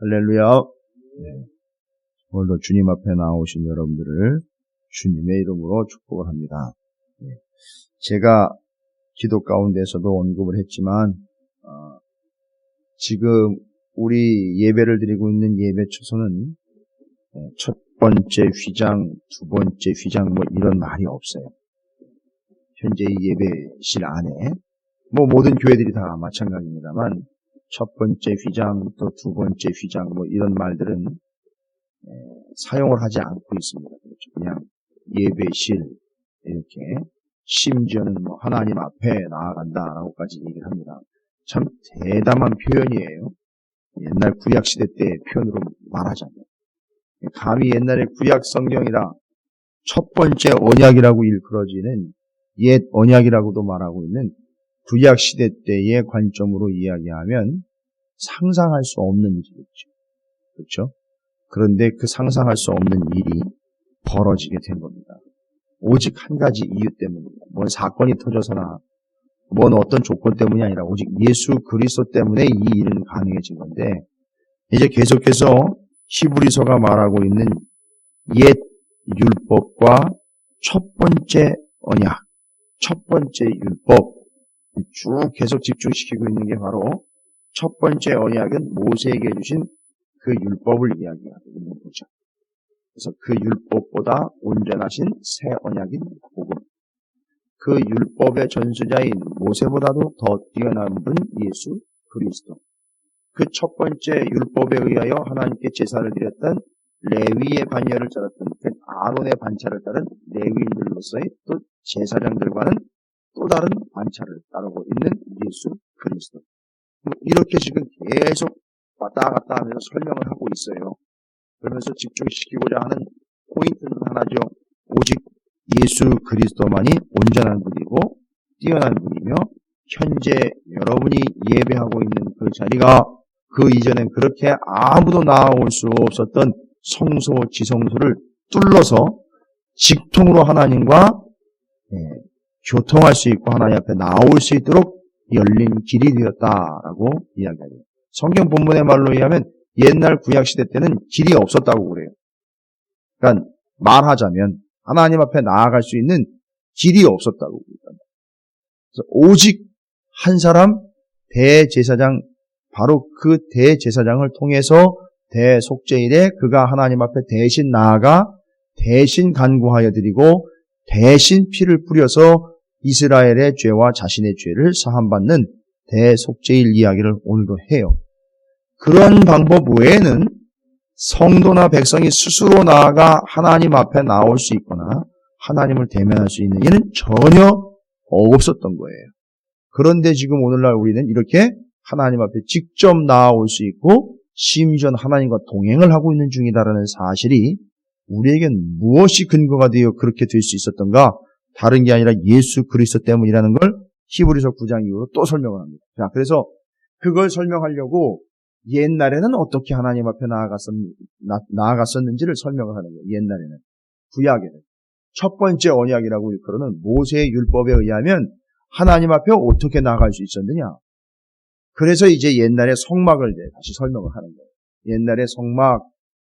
할렐루야. 네. 오늘도 주님 앞에 나오신 여러분들을 주님의 이름으로 축복을 합니다. 네. 제가 기도 가운데서도 언급을 했지만 지금 우리 예배를 드리고 있는 예배 초소는 첫 번째 휘장, 두 번째 휘장 이런 말이 없어요. 현재 이 예배실 안에 모든 교회들이 다 마찬가지입니다만 첫 번째 휘장, 또 두 번째 휘장 이런 말들은 사용을 하지 않고 있습니다. 그냥 예배실 이렇게 심지어는 하나님 앞에 나아간다라고까지 얘기를 합니다. 참 대담한 표현이에요. 옛날 구약시대 때 표현으로 말하자면 감히 옛날에 구약 성경이라 첫 번째 언약이라고 일컬어지는 옛 언약이라고도 말하고 있는 구약시대 때의 관점으로 이야기하면 상상할 수 없는 일이겠죠. 그렇죠? 그런데 그 상상할 수 없는 일이 벌어지게 된 겁니다. 오직 한 가지 이유 때문입니다. 뭔 사건이 터져서나 뭔 어떤 조건 때문이 아니라 오직 예수 그리스도 때문에 이 일은 가능해진 건데, 이제 계속해서 히브리서가 말하고 있는 옛 율법과 첫 번째 언약, 첫 번째 율법 쭉 계속 집중시키고 있는 게 바로 첫 번째 언약은 모세에게 주신 그 율법을 이야기하고 있는 거죠. 그래서 그 율법보다 온전하신 새 언약인 복음, 그 율법의 전수자인 모세보다도 더 뛰어난 분 예수 그리스도, 그 첫 번째 율법에 의하여 하나님께 제사를 드렸던 레위의 반열을 따랐던 그 아론의 반차를 따른 레위인들로서의 또 제사장들과는 또 다른 반차를 따르고 있는 예수 그리스도. 이렇게 지금 계속 왔다 갔다 하면서 설명을 하고 있어요. 그러면서 집중시키고자 하는 포인트는 하나죠. 오직 예수 그리스도만이 온전한 분이고 뛰어난 분이며, 현재 여러분이 예배하고 있는 그 자리가 그 이전엔 그렇게 아무도 나아올 수 없었던 성소 지성소를 뚫어서 직통으로 하나님과 교통할 수 있고 하나님 앞에 나올 수 있도록 열린 길이 되었다라고 이야기해요. 성경 본문의 말로 의하면 옛날 구약시대 때는 길이 없었다고 그래요. 그러니까 말하자면 하나님 앞에 나아갈 수 있는 길이 없었다고 그럽니다. 그래서 오직 한 사람 대제사장, 바로 그 대제사장을 통해서 대속죄일에 그가 하나님 앞에 대신 나아가 대신 간구하여 드리고 대신 피를 뿌려서 이스라엘의 죄와 자신의 죄를 사함받는 대속죄일 이야기를 오늘도 해요. 그런 방법 외에는 성도나 백성이 스스로 나아가 하나님 앞에 나올 수 있거나 하나님을 대면할 수 있는 일은 전혀 없었던 거예요. 그런데 지금 오늘날 우리는 이렇게 하나님 앞에 직접 나아올 수 있고 심지어 하나님과 동행을 하고 있는 중이다라는 사실이 우리에겐 무엇이 근거가 되어 그렇게 될 수 있었던가? 다른 게 아니라 예수 그리스도 때문이라는 걸 히브리서 9장 이후로 또 설명을 합니다. 자, 그래서 그걸 설명하려고 옛날에는 어떻게 하나님 앞에 나아갔었는지를 설명을 하는 거예요. 옛날에는, 구약에는 첫 번째 언약이라고 일컬어는 모세의 율법에 의하면 하나님 앞에 어떻게 나아갈 수 있었느냐. 그래서 이제 옛날의 성막을 다시 설명을 하는 거예요. 옛날의 성막,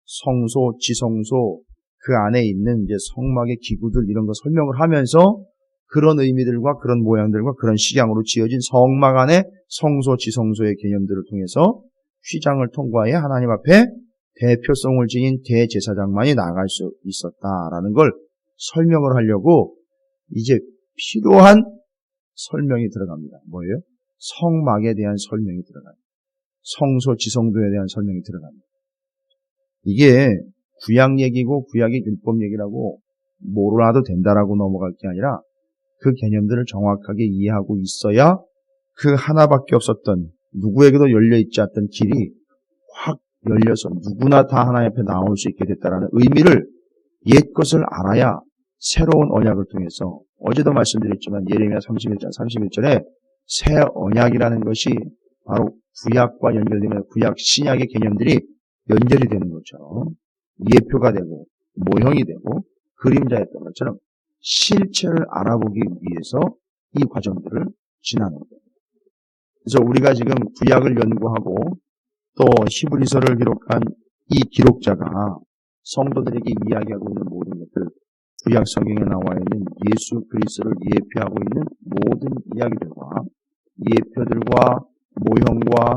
성소, 지성소, 그 안에 있는 이제 성막의 기구들 이런 거 설명을 하면서 그런 의미들과 그런 모양들과 그런 식양으로 지어진 성막 안에 성소, 지성소의 개념들을 통해서 휘장을 통과해 하나님 앞에 대표성을 지닌 대제사장만이 나아갈 수 있었다라는 걸 설명을 하려고 이제 필요한 설명이 들어갑니다. 뭐예요? 성막에 대한 설명이 들어가요. 성소, 지성소에 대한 설명이 들어갑니다. 이게 구약 얘기고 구약의 율법 얘기라고 몰라도 된다라고 넘어갈 게 아니라 그 개념들을 정확하게 이해하고 있어야 그 하나밖에 없었던, 누구에게도 열려있지 않던 길이 확 열려서 누구나 다 하나님 앞에 나올 수 있게 됐다라는 의미를, 옛 것을 알아야 새로운 언약을 통해서, 어제도 말씀드렸지만 예레미야 31장 31절에 새 언약이라는 것이 바로 구약과 연결되면 구약 신약의 개념들이 연결이 되는 것처럼 예표가 되고 모형이 되고 그림자였던 것처럼 실체를 알아보기 위해서 이 과정들을 지나는 거예요. 그래서 우리가 지금 구약을 연구하고 또 히브리서를 기록한 이 기록자가 성도들에게 이야기하고 있는 모든 것들, 구약 성경에 나와 있는 예수 그리스도를 예표하고 있는 모든 이야기들과 예표들과 모형과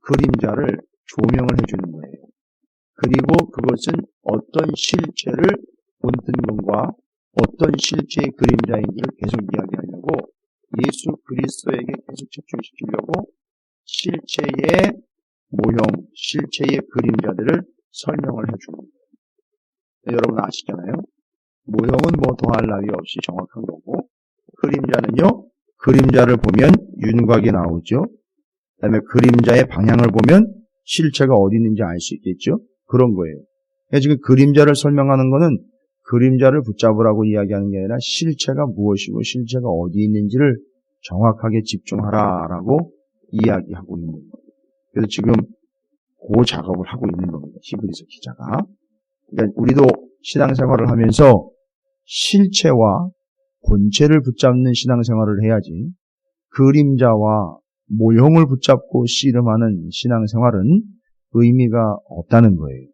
그림자를 조명을 해주는 거예요. 그리고 그것은 어떤 실체를 본뜬 것과 어떤 실체의 그림자인지를 계속 이야기하려고 예수 그리스도에게 계속 집중시키려고 실체의 모형, 실체의 그림자들을 설명을 해주는 거예요. 여러분 아시잖아요? 모형은 뭐 더할 나위 없이 정확한 거고, 그림자는요, 그림자를 보면 윤곽이 나오죠. 그 다음에 그림자의 방향을 보면 실체가 어디 있는지 알 수 있겠죠. 그런 거예요. 지금 그림자를 설명하는 거는 그림자를 붙잡으라고 이야기하는 게 아니라 실체가 무엇이고 실체가 어디 있는지를 정확하게 집중하라라고 이야기하고 있는 거예요. 그래서 지금 그 작업을 하고 있는 겁니다. 히브리서 기자가. 그러니까 우리도 신앙생활을 하면서 실체와 본체를 붙잡는 신앙생활을 해야지 그림자와 모형을 붙잡고 씨름하는 신앙생활은 의미가 없다는 거예요.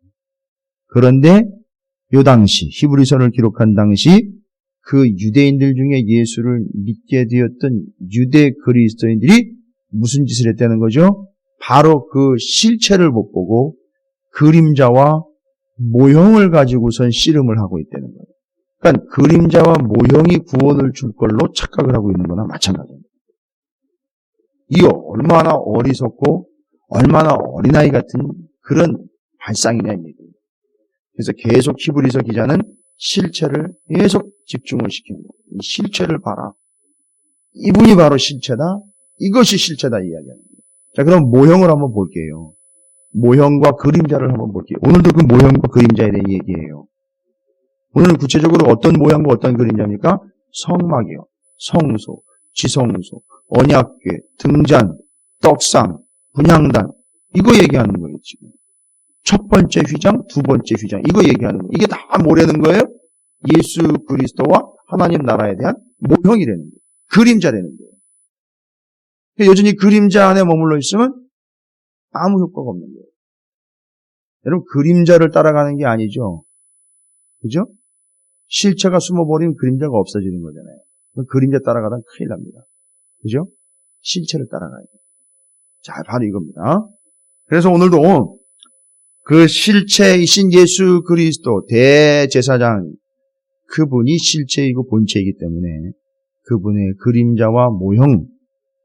그런데 이 당시 히브리서를 기록한 당시 그 유대인들 중에 예수를 믿게 되었던 유대 그리스도인들이 무슨 짓을 했다는 거죠? 바로 그 실체를 못 보고 그림자와 모형을 가지고선 씨름을 하고 있다는 거예요. 그러니까 그림자와 모형이 구원을 줄 걸로 착각을 하고 있는 거나 마찬가지입니다. 이거 얼마나 어리석고 얼마나 어린아이 같은 그런 발상이냐 이 얘기예요. 그래서 계속 히브리서 기자는 실체를 계속 집중을 시킵니다. 이 실체를 봐라. 이분이 바로 실체다. 이것이 실체다 이야기하는 거예요. 자, 그럼 모형을 한번 볼게요. 모형과 그림자를 한번 볼게요. 오늘도 그 모형과 그림자에 대한 얘기예요. 오늘은 구체적으로 어떤 모형과 어떤 그림자입니까? 성막이요. 성소, 지성소, 언약궤, 등잔, 떡상, 분향단. 이거 얘기하는 거예요, 지금. 첫 번째 휘장, 두 번째 휘장. 이거 얘기하는 거예요. 이게 다 뭐라는 거예요? 예수 그리스도와 하나님 나라에 대한 모형이라는 거예요. 그림자라는 거예요. 여전히 그림자 안에 머물러 있으면 아무 효과가 없는 거예요. 여러분, 그림자를 따라가는 게 아니죠. 그죠? 실체가 숨어버리면 그림자가 없어지는 거잖아요. 그림자 따라가다 큰일 납니다. 그죠? 실체를 따라가야 돼요. 자, 바로 이겁니다. 그래서 오늘도 그 실체이신 예수 그리스도 대제사장, 그분이 실체이고 본체이기 때문에 그분의 그림자와 모형,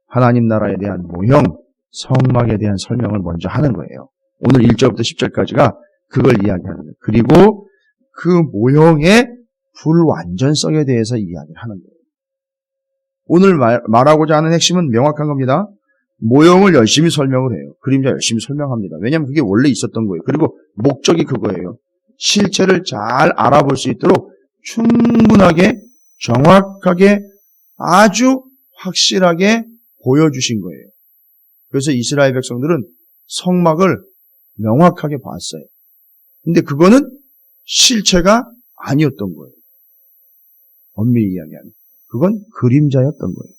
하나님 나라에 대한 모형, 성막에 대한 설명을 먼저 하는 거예요. 오늘 1절부터 10절까지가 그걸 이야기하는 거예요. 그리고 그 모형의 불완전성에 대해서 이야기를 하는 거예요. 오늘 말하고자 하는 핵심은 명확한 겁니다. 모형을 열심히 설명을 해요. 그림자 열심히 설명합니다. 왜냐하면 그게 원래 있었던 거예요. 그리고 목적이 그거예요. 실체를 잘 알아볼 수 있도록 충분하게, 정확하게, 아주 확실하게 보여주신 거예요. 그래서 이스라엘 백성들은 성막을 명확하게 봤어요. 근데 그거는 실체가 아니었던 거예요. 엄밀히 이야기하면. 그건 그림자였던 거예요.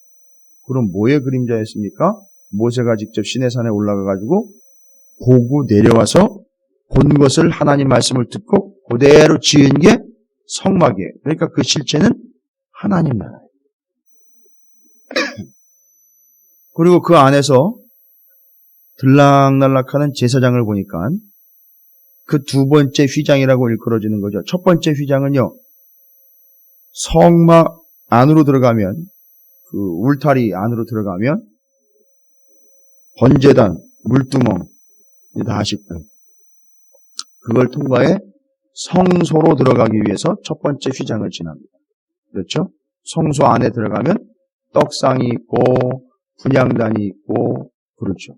그럼 뭐의 그림자였습니까? 모세가 직접 시내산에 올라가가지고 보고 내려와서 본 것을 하나님 말씀을 듣고 그대로 지은 게 성막이에요. 그러니까 그 실체는 하나님 나라예요. 그리고 그 안에서 들락날락하는 제사장을 보니까 그 두 번째 휘장이라고 일컬어지는 거죠. 첫 번째 휘장은요, 성막 안으로 들어가면, 그 울타리 안으로 들어가면 번제단, 물두멍, 다 아실 거예요. 그걸 통과해 성소로 들어가기 위해서 첫 번째 휘장을 지납니다. 그렇죠? 성소 안에 들어가면 떡상이 있고 분향단이 있고 그렇죠.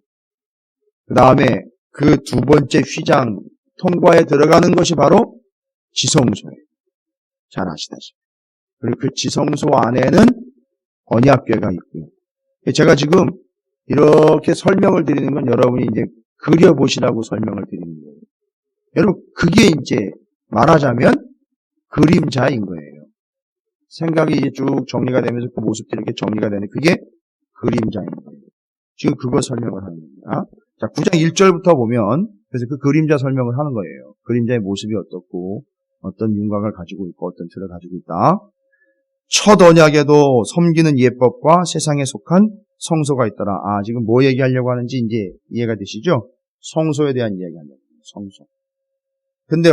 그 다음에 그 두 번째 휘장 통과해 들어가는 것이 바로 지성소예요. 잘 아시다시피. 그리고 그 지성소 안에는 언약궤가 있고요. 제가 지금 이렇게 설명을 드리는 건 여러분이 이제 그려보시라고 설명을 드리는 거예요. 여러분, 그게 이제 말하자면 그림자인 거예요. 생각이 이제 쭉 정리가 되면서 그 모습들이 이렇게 정리가 되는 그게 그림자인 거예요. 지금 그거 설명을 하는 겁니다. 자, 9장 1절부터 보면, 그래서 그 그림자 설명을 하는 거예요. 그림자의 모습이 어떻고, 어떤 윤곽을 가지고 있고, 어떤 틀을 가지고 있다. 첫 언약에도 섬기는 예법과 세상에 속한 성소가 있더라. 아, 지금 뭐 얘기하려고 하는지 이제 이해가 되시죠? 성소에 대한 이야기 하려고 합니다. 성소. 근데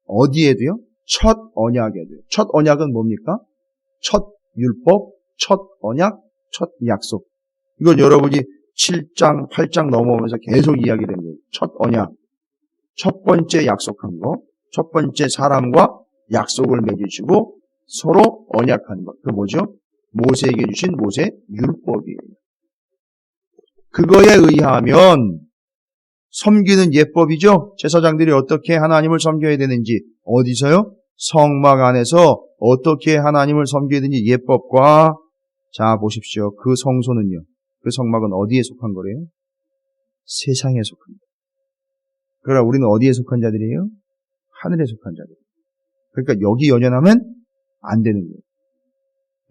어디에도요? 첫 언약에도요. 첫 언약은 뭡니까? 첫 율법, 첫 언약, 첫 약속. 이걸 여러분이 7장, 8장 넘어오면서 계속 이야기된 거예요. 첫 언약. 첫 번째 약속한 거. 첫 번째 사람과 약속을 맺으시고 서로 언약하는 것. 그 뭐죠? 모세에게 주신 모세 율법이에요. 그거에 의하면 섬기는 예법이죠. 제사장들이 어떻게 하나님을 섬겨야 되는지 어디서요? 성막 안에서 어떻게 하나님을 섬겨야 되는지 예법과 자 보십시오. 그 성소는요. 그 성막은 어디에 속한 거래요? 세상에 속합니다. 그러나 우리는 어디에 속한 자들이에요? 하늘에 속한 자들. 그러니까 여기 연연하면 안 되는 거예요.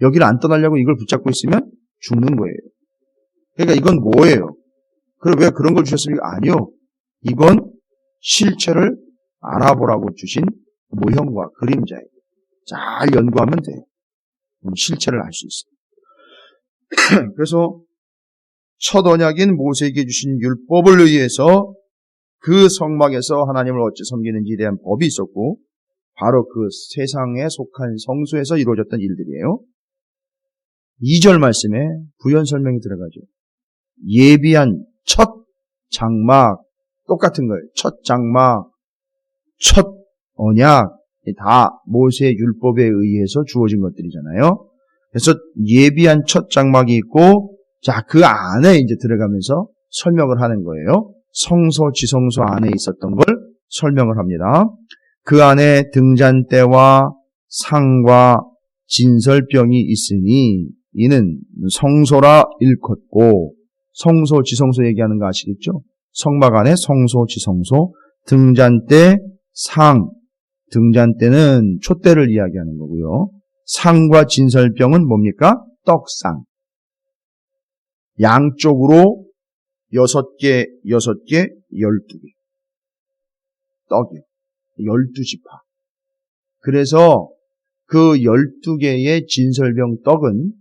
여기를 안 떠나려고 이걸 붙잡고 있으면 죽는 거예요. 그러니까 이건 뭐예요? 그럼 왜 그런 걸 주셨습니까? 아니요. 이건 실체를 알아보라고 주신 모형과 그림자예요. 잘 연구하면 돼요. 실체를 알 수 있어요. 그래서 첫 언약인 모세에게 주신 율법을 의해서 그 성막에서 하나님을 어찌 섬기는지에 대한 법이 있었고 바로 그 세상에 속한 성소에서 이루어졌던 일들이에요. 2절 말씀에 부연 설명이 들어가죠. 예비한 첫 장막, 똑같은 거예요. 첫 장막, 첫 언약, 다 모세의 율법에 의해서 주어진 것들이잖아요. 그래서 예비한 첫 장막이 있고, 자, 그 안에 이제 들어가면서 설명을 하는 거예요. 성소, 지성소 안에 있었던 걸 설명을 합니다. 그 안에 등잔대와 상과 진설병이 있으니 이는 성소라 일컫고 성소, 지성소 얘기하는 거 아시겠죠? 성막 안에 성소, 지성소, 등잔대, 상. 등잔대는 촛대를 이야기하는 거고요. 상과 진설병은 뭡니까? 떡상. 양쪽으로 6개, 12개. 떡이요. 12지파. 그래서 그 12개의 진설병 떡은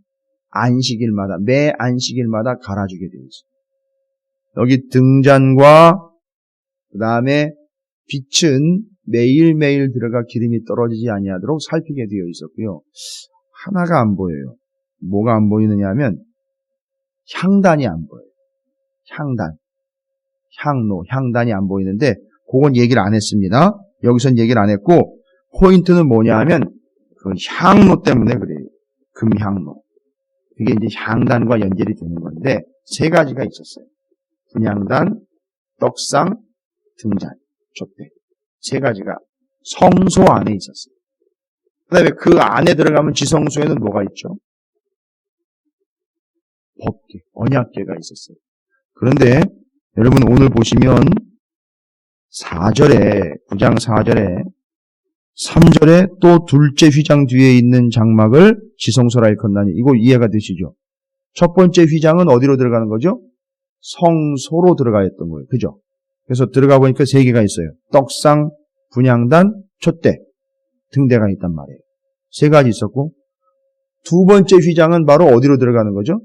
안식일마다, 매 안식일마다 갈아주게 되어 있어요. 여기 등잔과 그 다음에 빛은 매일매일 들어가 기름이 떨어지지 아니하도록 살피게 되어 있었고요. 하나가 안 보여요. 뭐가 안 보이느냐 하면 향단이 안 보여요. 향단. 향로, 향단이 안 보이는데 그건 얘기를 안 했습니다. 여기선 얘기를 안 했고 포인트는 뭐냐 하면 그 향로 때문에 그래요. 금향로. 그게 이제 향단과 연결이 되는 건데 세 가지가 있었어요. 분향단, 떡상, 등잔, 촛대. 세 가지가 성소 안에 있었어요. 그 다음에 그 안에 들어가면 지성소에는 뭐가 있죠? 법궤, 언약궤가 있었어요. 그런데 여러분 오늘 보시면 4절에, 9장 4절에 3절에 또 둘째 휘장 뒤에 있는 장막을 지성소라 일컫나니 이거 이해가 되시죠? 첫 번째 휘장은 어디로 들어가는 거죠? 성소로 들어가 있던 거예요. 그죠? 그래서 들어가 보니까 3개가 있어요. 떡상, 분향단, 촛대, 등대가 있단 말이에요. 3가지 있었고 두 번째 휘장은 바로 어디로 들어가는 거죠?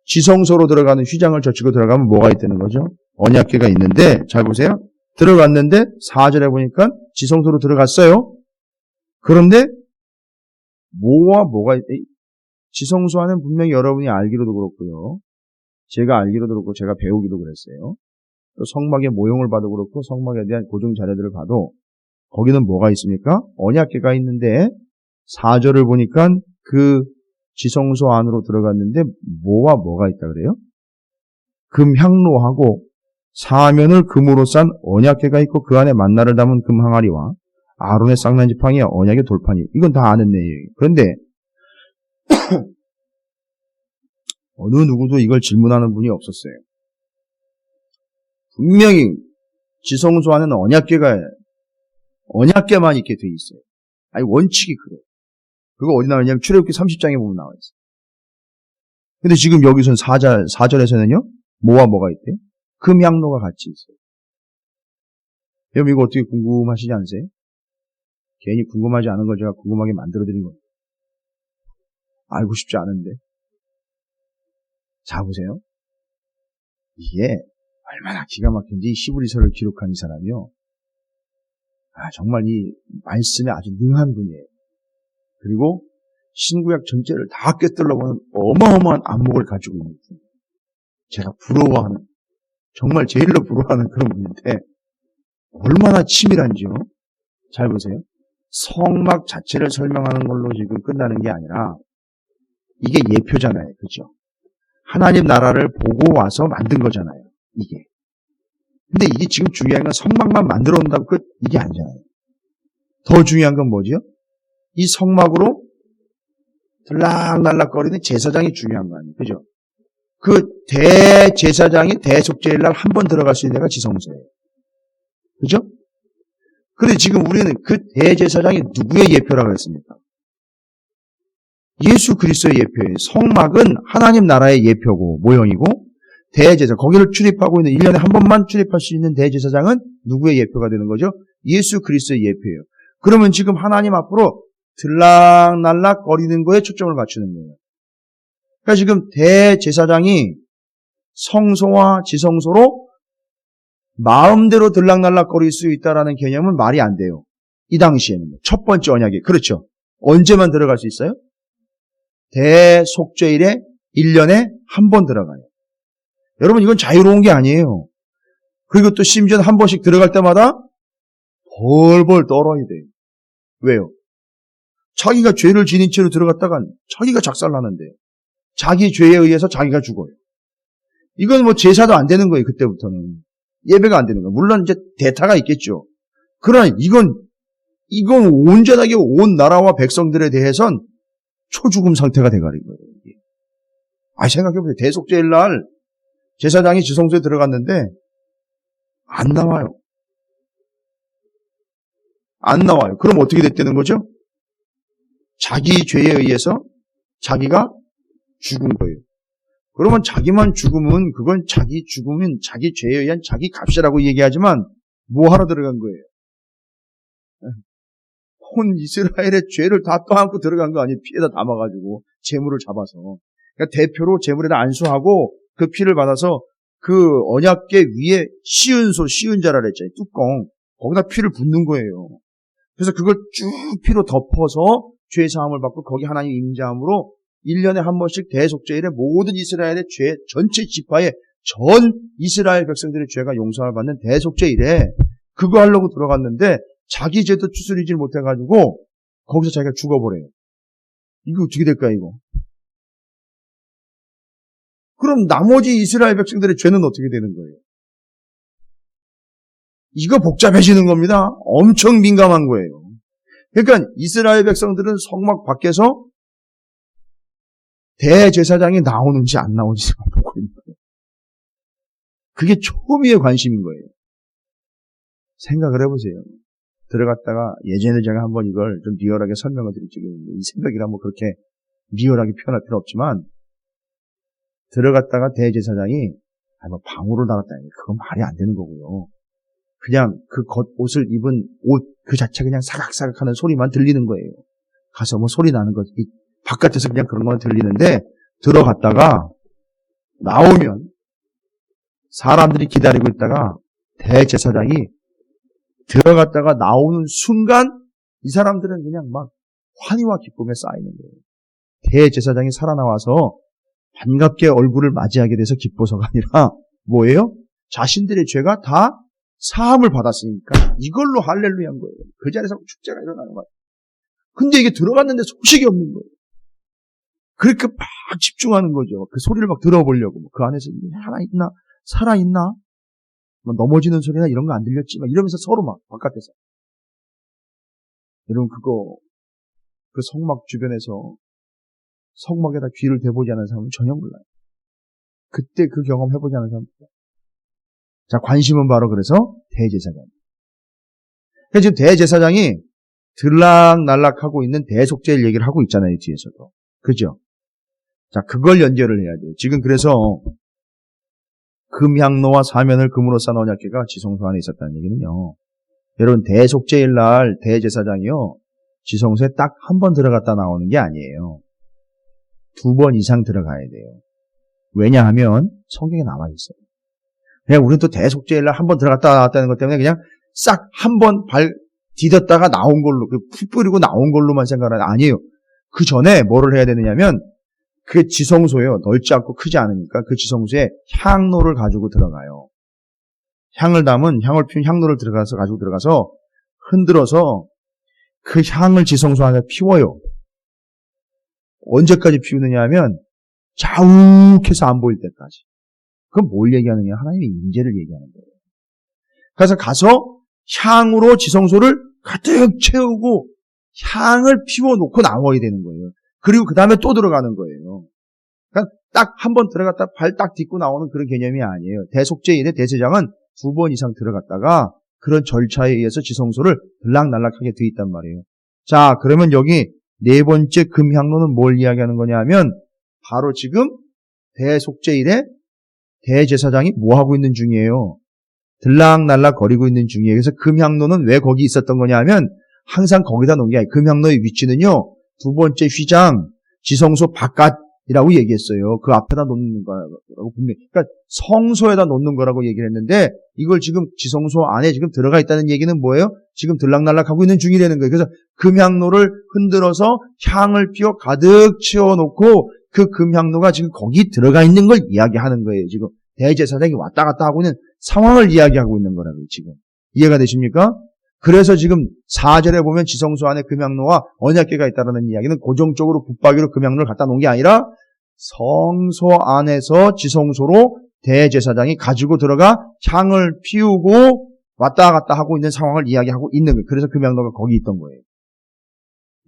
지성소로 들어가는 휘장을 젖히고 들어가면 뭐가 있다는 거죠? 언약궤가 있는데 잘 보세요. 들어갔는데 4절에 보니까 지성소로 들어갔어요. 그런데 뭐와 뭐가 지성소 안은 분명히 여러분이 알기로도 그렇고요. 제가 알기로도 그렇고 제가 배우기도 그랬어요. 또 성막의 모형을 봐도 그렇고 성막에 대한 고증 자료들을 봐도 거기는 뭐가 있습니까? 언약궤가 있는데 4절을 보니까 그 지성소 안으로 들어갔는데 뭐와 뭐가 있다 그래요? 금향로하고 사면을 금으로 싼 언약궤가 있고 그 안에 만나를 담은 금항아리와 아론의 쌍난 지팡이에 언약의 돌판이 이건 다 아는 내용이에요. 그런데 어느 누구도 이걸 질문하는 분이 없었어요. 분명히 지성소 안에는 언약궤만 있게 돼 있어요. 아니 원칙이 그래요. 그거 어디 나오냐면 출애굽기 30장에 보면 나와 있어요. 근데 지금 여기서는 4절에서는요 뭐와 뭐가 있대요? 금향로가 같이 있어요. 여러분 이거 어떻게 궁금하시지 않으세요? 괜히 궁금하지 않은 걸 제가 궁금하게 만들어드린 겁니다. 알고 싶지 않은데. 자, 보세요. 이게 얼마나 기가 막힌지 히브리서를 기록한 이 사람이요. 정말 이 말씀에 아주 능한 분이에요. 그리고 신구약 전체를 다 꿰뚫어보는 어마어마한 안목을 가지고 있는 분. 제가 부러워하는, 정말 제일로 부러워하는 그런 분인데 얼마나 치밀한지요. 잘 보세요. 성막 자체를 설명하는 걸로 지금 끝나는 게 아니라 이게 예표잖아요. 그죠? 하나님 나라를 보고 와서 만든 거잖아요. 이게. 근데 이게 지금 중요한 건 성막만 만들어 온다고 끝 이게 아니잖아요. 더 중요한 건 뭐죠? 이 성막으로 들락날락거리는 제사장이 중요한 거 아니에요. 그죠? 그 대제사장이 대속죄일 날 한 번 들어갈 수 있는 데가 지성소예요. 그죠? 그런데 지금 우리는 그 대제사장이 누구의 예표라고 했습니까? 예수 그리스도의 예표예요. 성막은 하나님 나라의 예표고 모형이고 대제사, 거기를 출입하고 있는 1년에 한 번만 출입할 수 있는 대제사장은 누구의 예표가 되는 거죠? 예수 그리스도의 예표예요. 그러면 지금 하나님 앞으로 들락날락 거리는 거에 초점을 맞추는 거예요. 그러니까 지금 대제사장이 성소와 지성소로 마음대로 들락날락 거릴 수 있다라는 개념은 말이 안 돼요. 이 당시에는. 첫 번째 언약이. 그렇죠. 언제만 들어갈 수 있어요? 대속죄일에 1년에 한 번 들어가요. 여러분 이건 자유로운 게 아니에요. 그리고 또 심지어 한 번씩 들어갈 때마다 벌벌 떨어야 돼요. 왜요? 자기가 죄를 지닌 채로 들어갔다간 자기가 작살나는데 자기 죄에 의해서 자기가 죽어요. 이건 뭐 제사도 안 되는 거예요. 그때부터는. 예배가 안 되는 거예요. 물론 이제 대타가 있겠죠. 그러나 이건 온전하게 온 나라와 백성들에 대해선 초죽음 상태가 돼가는 거예요. 생각해보세요. 대속죄일 날 제사장이 지성소에 들어갔는데 안 나와요. 안 나와요. 그럼 어떻게 됐다는 거죠? 자기 죄에 의해서 자기가 죽은 거예요. 그러면 자기만 죽으면 그건 자기 죽으면 자기 죄에 의한 자기 값이라고 얘기하지만 뭐 하러 들어간 거예요? 온 이스라엘의 죄를 다 떠안고 들어간 거 아니에요? 피에다 담아가지고 재물을 잡아서. 그러니까 대표로 재물에다 안수하고 그 피를 받아서 그 언약궤 위에 시은 자라 그랬잖아요. 뚜껑. 거기다 피를 붓는 거예요. 그래서 그걸 쭉 피로 덮어서 죄 사함을 받고 거기 하나님 임재함으로 1년에 한 번씩 대속죄일에 모든 이스라엘의 죄 전체 지파의 전 이스라엘 백성들의 죄가 용서를 받는 대속죄일에 그거 하려고 들어갔는데 자기 죄도 추스리질 못해가지고 거기서 자기가 죽어버려요. 이거 어떻게 될까 이거? 그럼 나머지 이스라엘 백성들의 죄는 어떻게 되는 거예요? 이거 복잡해지는 겁니다. 엄청 민감한 거예요. 그러니까 이스라엘 백성들은 성막 밖에서 대제사장이 나오는지 안 나오는지만 보고 있는 거예요. 그게 초미의 관심인 거예요. 생각을 해보세요. 들어갔다가 예전에 제가 한번 이걸 좀 리얼하게 설명을 드린 적이 있는데 이 새벽이라 뭐 그렇게 리얼하게 표현할 필요 없지만 들어갔다가 대제사장이 뭐 방울을 달았다니 그건 말이 안 되는 거고요. 그냥 그 겉옷을 입은 옷 그 자체 그냥 사각사각 하는 소리만 들리는 거예요. 가서 뭐 소리 나는 거 바깥에서 그냥 그런 건 들리는데 들어갔다가 나오면 사람들이 기다리고 있다가 대제사장이 들어갔다가 나오는 순간 이 사람들은 그냥 막 환희와 기쁨에 쌓이는 거예요. 대제사장이 살아나와서 반갑게 얼굴을 맞이하게 돼서 기뻐서가 아니라 뭐예요? 자신들의 죄가 다 사함을 받았으니까 이걸로 할렐루야인 거예요. 그 자리에서 축제가 일어나는 거예요. 근데 이게 들어갔는데 소식이 없는 거예요. 그렇게 막 집중하는 거죠. 그 소리를 막 들어보려고. 그 안에서 하나 있나? 살아있나? 뭐 넘어지는 소리나 이런 거 안 들렸지? 막 이러면서 서로 막 바깥에서. 여러분 그 성막 주변에서 성막에다 귀를 대보지 않은 사람은 전혀 몰라요. 그때 그 경험 해보지 않은 사람은 몰라요. 자, 관심은 바로 그래서 대제사장. 그래서 지금 대제사장이 들락날락하고 있는 대속죄일 얘기를 하고 있잖아요, 뒤에서도. 그죠? 자, 그걸 연결을 해야 돼요. 지금 그래서 금향로와 사면을 금으로 싼 언약궤가 지성소 안에 있었다는 얘기는요. 여러분 대속죄일날 대제사장이요. 지성소에 딱 한 번 들어갔다 나오는 게 아니에요. 2번 이상 들어가야 돼요. 왜냐하면 성경에 나와 있어요. 그냥 우리는 또 대속죄일날 한 번 들어갔다 나왔다는 것 때문에 그냥 싹 한 번 발 디뎠다가 나온 걸로, 푹 뿌리고 나온 걸로만 생각하는 아니에요. 그 전에 뭐를 해야 되느냐면 그 지성소요. 넓지 않고 크지 않으니까 그 지성소에 향로를 가지고 들어가요. 향을 담은 향을 피운 향로를 가지고 들어가서 흔들어서 그 향을 지성소 안에 피워요. 언제까지 피우느냐 하면 자욱해서 안 보일 때까지. 그건 뭘 얘기하느냐? 하나님의 임재를 얘기하는 거예요. 그래서 가서 향으로 지성소를 가득 채우고 향을 피워놓고 나와야 되는 거예요. 그리고 그 다음에 또 들어가는 거예요. 그러니까 딱 한 번 들어갔다 발 딱 딛고 나오는 그런 개념이 아니에요. 대속죄일에 대제장은 2번 이상 들어갔다가 그런 절차에 의해서 지성소를 들락날락하게 돼 있단 말이에요. 자, 그러면 여기 4번째 금향로는 뭘 이야기하는 거냐 하면 바로 지금 대속죄일에 대제사장이 뭐 하고 있는 중이에요? 들락날락 거리고 있는 중이에요. 그래서 금향로는 왜 거기 있었던 거냐 하면 항상 거기다 놓은 게 아니에요. 금향로의 위치는요. 2번째 휘장 지성소 바깥이라고 얘기했어요. 그 앞에다 놓는 거라고 분명히. 그러니까 성소에다 놓는 거라고 얘기를 했는데 이걸 지금 지성소 안에 지금 들어가 있다는 얘기는 뭐예요? 지금 들락날락 하고 있는 중이라는 거예요. 그래서 금향로를 흔들어서 향을 피워 가득 채워놓고 그 금향로가 지금 거기 들어가 있는 걸 이야기하는 거예요. 지금 대제사장이 왔다 갔다 하고 있는 상황을 이야기하고 있는 거라고요. 지금 이해가 되십니까? 그래서 지금 4절에 보면 지성소 안에 금향로와 언약궤가 있다는 이야기는 고정적으로 붙박이로 금향로를 갖다 놓은 게 아니라 성소 안에서 지성소로 대제사장이 가지고 들어가 향을 피우고 왔다 갔다 하고 있는 상황을 이야기하고 있는 거예요. 그래서 금향로가 거기 있던 거예요.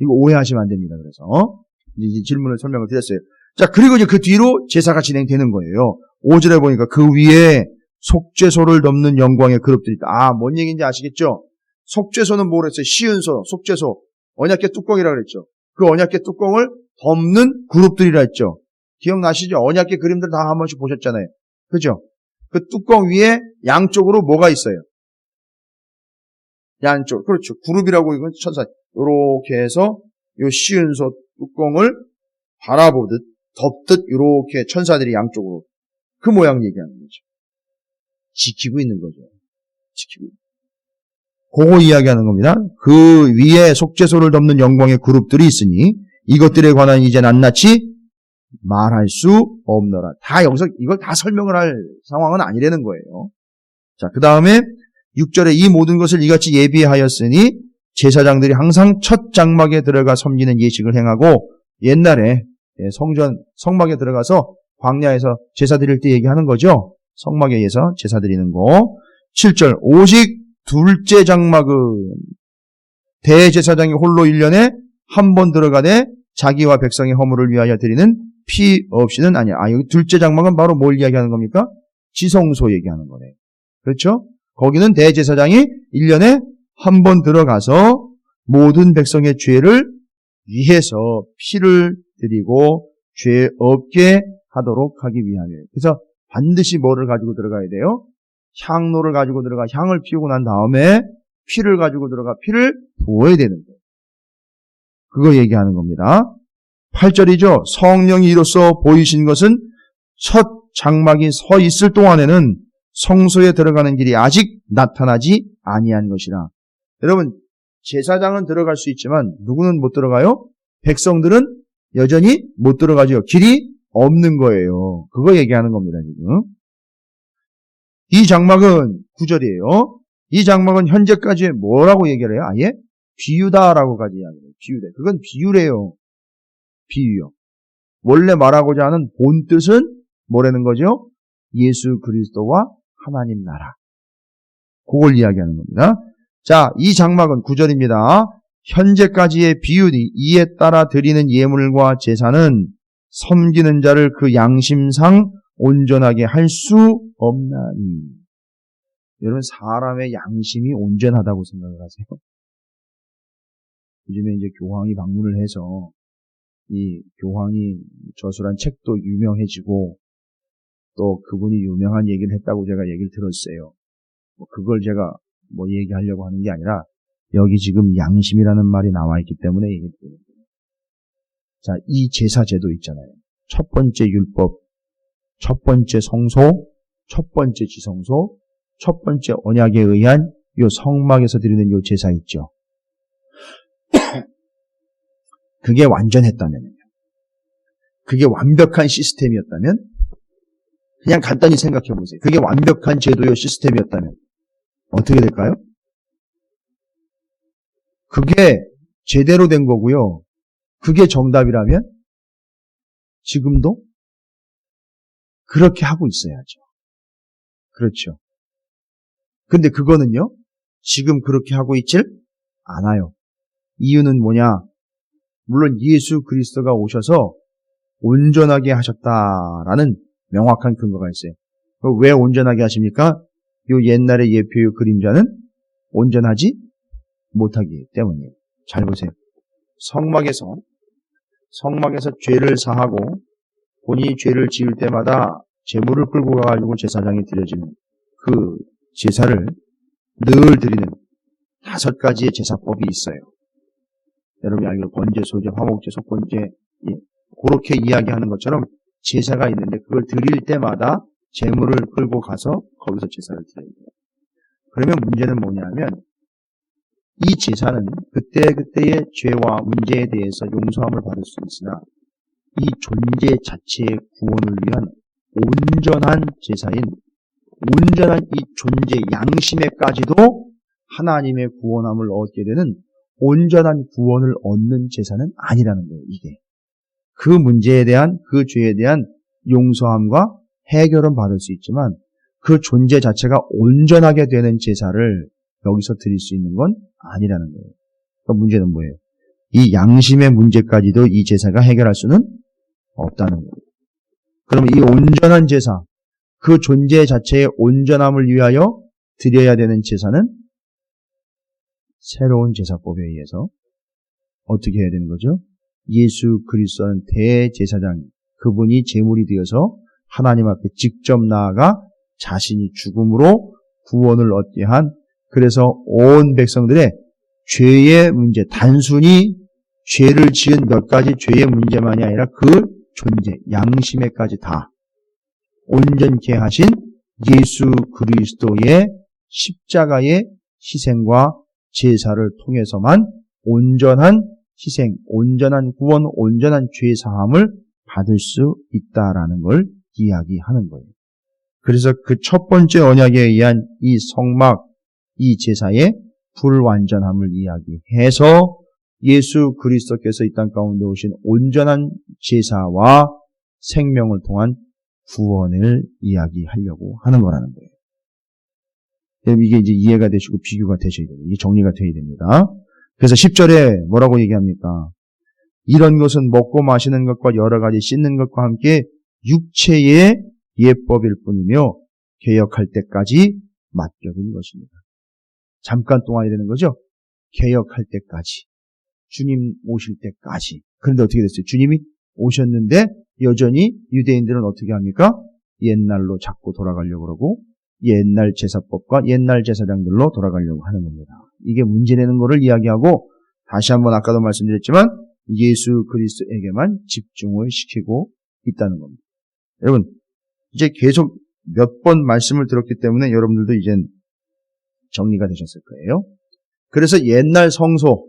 이거 오해하시면 안 됩니다. 그래서 이제 질문을 설명을 드렸어요. 자, 그리고 이제 그 뒤로 제사가 진행되는 거예요. 5절에 보니까 그 위에 속죄소를 덮는 영광의 그룹들이 있다. 아, 뭔 얘기인지 아시겠죠? 속죄소는 뭐라 했어요? 시은소, 속죄소, 언약궤 뚜껑이라고 그랬죠. 그 언약궤 뚜껑을 덮는 그룹들이라 했죠. 기억나시죠? 언약궤 그림들 다 한 번씩 보셨잖아요. 그죠? 그 뚜껑 위에 양쪽으로 뭐가 있어요? 양쪽, 그렇죠. 그룹이라고 이건 천사. 요렇게 해서 요 시은소 뚜껑을 바라보듯, 덮듯 요렇게 천사들이 양쪽으로 그 모양 얘기하는 거죠. 지키고 있는 거죠. 지키고 있는. 그거 이야기하는 겁니다. 그 위에 속죄소를 덮는 영광의 그룹들이 있으니 이것들에 관한 이제 낱낱이 말할 수 없노라. 다 여기서 이걸 다 설명을 할 상황은 아니라는 거예요. 자, 그 다음에 6절에 이 모든 것을 이같이 예비하였으니 제사장들이 항상 첫 장막에 들어가 섬기는 예식을 행하고 옛날에 성막에 들어가서 광야에서 제사 드릴 때 얘기하는 거죠. 성막에 의해서 제사 드리는 거. 7절 오직 둘째 장막은 대제사장이 홀로 1년에 한 번 들어가되 자기와 백성의 허물을 위하여 드리는 피 없이는 아니야. 아, 여기 둘째 장막은 바로 뭘 이야기하는 겁니까? 지성소 얘기하는 거네. 그렇죠? 거기는 대제사장이 1년에 한 번 들어가서 모든 백성의 죄를 위해서 피를 드리고 죄 없게 하도록 하기 위하여. 그래서 반드시 뭐를 가지고 들어가야 돼요? 향로를 가지고 들어가 향을 피우고 난 다음에 피를 가지고 들어가 피를 부어야 되는 거예요. 그거 얘기하는 겁니다. 8절이죠. 성령이 이로써 보이신 것은 첫 장막이 서 있을 동안에는 성소에 들어가는 길이 아직 나타나지 아니한 것이라. 여러분, 제사장은 들어갈 수 있지만 누구는 못 들어가요? 백성들은 여전히 못 들어가죠. 길이 없는 거예요. 그거 얘기하는 겁니다, 지금. 이 장막은 9절이에요. 이 장막은 현재까지 뭐라고 얘기를 해요? 아예 비유다라고까지 이야기해요. 비유다. 그건 비유래요. 비유요. 원래 말하고자 하는 본 뜻은 뭐라는 거죠? 예수 그리스도와 하나님 나라. 그걸 이야기하는 겁니다. 자, 이 장막은 9절입니다. 현재까지의 비유니 이에 따라 드리는 예물과 제사는 섬기는 자를 그 양심상 온전하게 할 수 없나니. 여러분, 사람의 양심이 온전하다고 생각을 하세요? 요즘에 이제 교황이 방문을 해서 이 교황이 저술한 책도 유명해지고 또 그분이 유명한 얘기를 했다고 제가 얘기를 들었어요. 그걸 제가 얘기하려고 하는 게 아니라 여기 지금 양심이라는 말이 나와 있기 때문에 얘기를 드립니다. 자, 이 제사제도 있잖아요. 첫 번째 율법, 첫 번째 성소, 첫 번째 지성소, 첫 번째 언약에 의한 요 성막에서 드리는 요 제사 있죠. 그게 완전했다면요. 그게 완벽한 시스템이었다면, 그냥 간단히 생각해 보세요. 그게 완벽한 제도요 시스템이었다면 어떻게 될까요? 그게 제대로 된 거고요. 그게 정답이라면 지금도 그렇게 하고 있어야죠. 그렇죠. 근데 그거는요, 지금 그렇게 하고 있질 않아요. 이유는 뭐냐? 물론 예수 그리스도가 오셔서 온전하게 하셨다라는 명확한 근거가 있어요. 왜 온전하게 하십니까? 요 옛날의 예표의 그림자는 온전하지 못하기 때문이에요. 잘 보세요. 성막에서 죄를 사하고 본인이 죄를 지을 때마다 제물을 끌고 가가지고 제사장에 드려지는 그 제사를 늘 드리는 5가지의 제사법이 있어요. 여러분이 알기로 번제, 소제, 화목제, 속건제, 그렇게 이야기하는 것처럼 제사가 있는데 그걸 드릴 때마다 제물을 끌고 가서 거기서 제사를 드려야 돼요. 그러면 문제는 뭐냐면 이 제사는 그때그때의 죄와 문제에 대해서 용서함을 받을 수 있으나 이 존재 자체의 구원을 위한 온전한 제사인 온전한 이 존재 양심에까지도 하나님의 구원함을 얻게 되는 온전한 구원을 얻는 제사는 아니라는 거예요. 이게 그 문제에 대한 그 죄에 대한 용서함과 해결은 받을 수 있지만 그 존재 자체가 온전하게 되는 제사를 여기서 드릴 수 있는 건 아니라는 거예요. 그러니까 문제는 뭐예요? 이 양심의 문제까지도 이 제사가 해결할 수는 없다는 거예요. 그럼 이 온전한 제사, 그 존재 자체의 온전함을 위하여 드려야 되는 제사는 새로운 제사법에 의해서 어떻게 해야 되는 거죠? 예수 그리스도는 대제사장, 그분이 제물이 되어서 하나님 앞에 직접 나아가 자신이 죽음으로 구원을 얻게 한, 그래서 온 백성들의 죄의 문제, 단순히 죄를 지은 몇 가지 죄의 문제만이 아니라 그 존재, 양심에까지 다 온전케 하신 예수 그리스도의 십자가의 희생과 제사를 통해서만 온전한 희생, 온전한 구원, 온전한 죄사함을 받을 수 있다라는 걸 이야기하는 거예요. 그래서 그 첫 번째 언약에 의한 이 성막, 이 제사의 불완전함을 이야기해서 예수 그리스도께서 이 땅 가운데 오신 온전한 제사와 생명을 통한 구원을 이야기하려고 하는 거라는 거예요. 이게 이제 이해가 되시고 비교가 되셔야 돼요. 이게 정리가 되어야 됩니다. 그래서 10절에 뭐라고 얘기합니까? 이런 것은 먹고 마시는 것과 여러 가지 씻는 것과 함께 육체의 예법일 뿐이며 개혁할 때까지 맡겨둔 것입니다. 잠깐 동안이 되는 거죠? 개혁할 때까지. 주님 오실 때까지. 그런데 어떻게 됐어요? 주님이 오셨는데 여전히 유대인들은 어떻게 합니까? 옛날로 자꾸 돌아가려고 그러고 옛날 제사법과 옛날 제사장들로 돌아가려고 하는 겁니다. 이게 문제되는 것을 이야기하고 다시 한번 아까도 말씀드렸지만 예수 그리스도에게만 집중을 시키고 있다는 겁니다. 여러분 이제 계속 몇 번 말씀을 들었기 때문에 여러분들도 이젠 정리가 되셨을 거예요. 그래서 옛날 성소,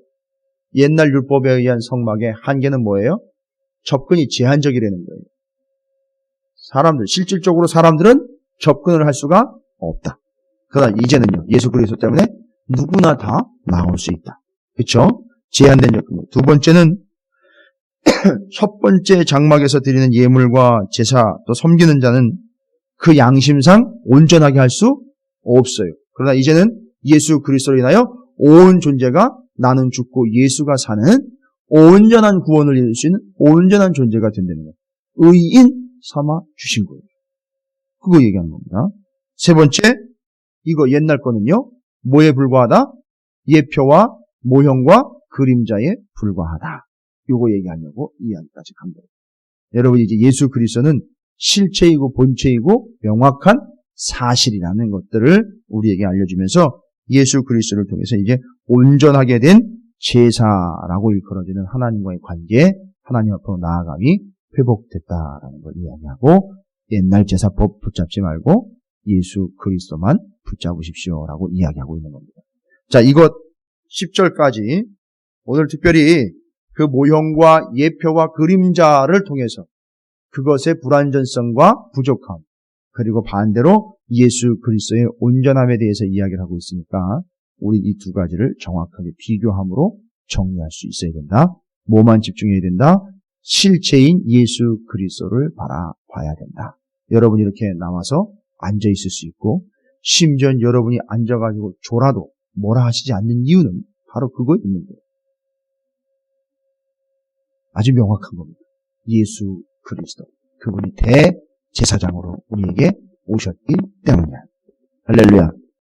옛날 율법에 의한 성막의 한계는 뭐예요? 접근이 제한적이라는 거예요. 실질적으로 사람들은 접근을 할 수가 없다. 그러나 이제는요, 예수 그리스도 때문에 누구나 다 나올 수 있다. 그렇죠? 제한된 접근. 두 번째는 첫 번째 장막에서 드리는 예물과 제사 또 섬기는 자는 그 양심상 온전하게 할 수 없어요. 그러나 이제는 예수 그리스도로 인하여 온 존재가 나는 죽고 예수가 사는 온전한 구원을 이룰 수 있는 온전한 존재가 된다는 거예요. 의인 삼아 주신 거예요. 그거 얘기하는 겁니다. 세 번째, 이거 옛날 거는요, 뭐에 불과하다? 예표와 모형과 그림자에 불과하다. 이거 얘기하려고 이야기까지 간 거예요. 여러분 이제 예수 그리스도는 실체이고 본체이고 명확한 사실이라는 것들을 우리에게 알려주면서 예수 그리스도를 통해서 이제 온전하게 된 제사라고 일컬어지는 하나님과의 관계, 하나님 앞으로 나아감이 회복됐다라는 걸 이야기하고, 옛날 제사법 붙잡지 말고 예수 그리스도만 붙잡으십시오라고 이야기하고 있는 겁니다. 자, 이것 10절까지 오늘 특별히 그 모형과 예표와 그림자를 통해서 그것의 불완전성과 부족함, 그리고 반대로 예수 그리스도의 온전함에 대해서 이야기를 하고 있으니까 우리 이 두 가지를 정확하게 비교함으로 정리할 수 있어야 된다. 뭐만 집중해야 된다? 실체인 예수 그리스도를 바라봐야 된다. 여러분이 이렇게 나와서 앉아 있을 수 있고, 심지어 여러분이 앉아가지고 졸아도 뭐라 하시지 않는 이유는 바로 그거에 있는 거예요. 아주 명확한 겁니다. 예수 그리스도. 그분이 대제사장으로 우리에게 오셨기 때문이야. 할렐루야.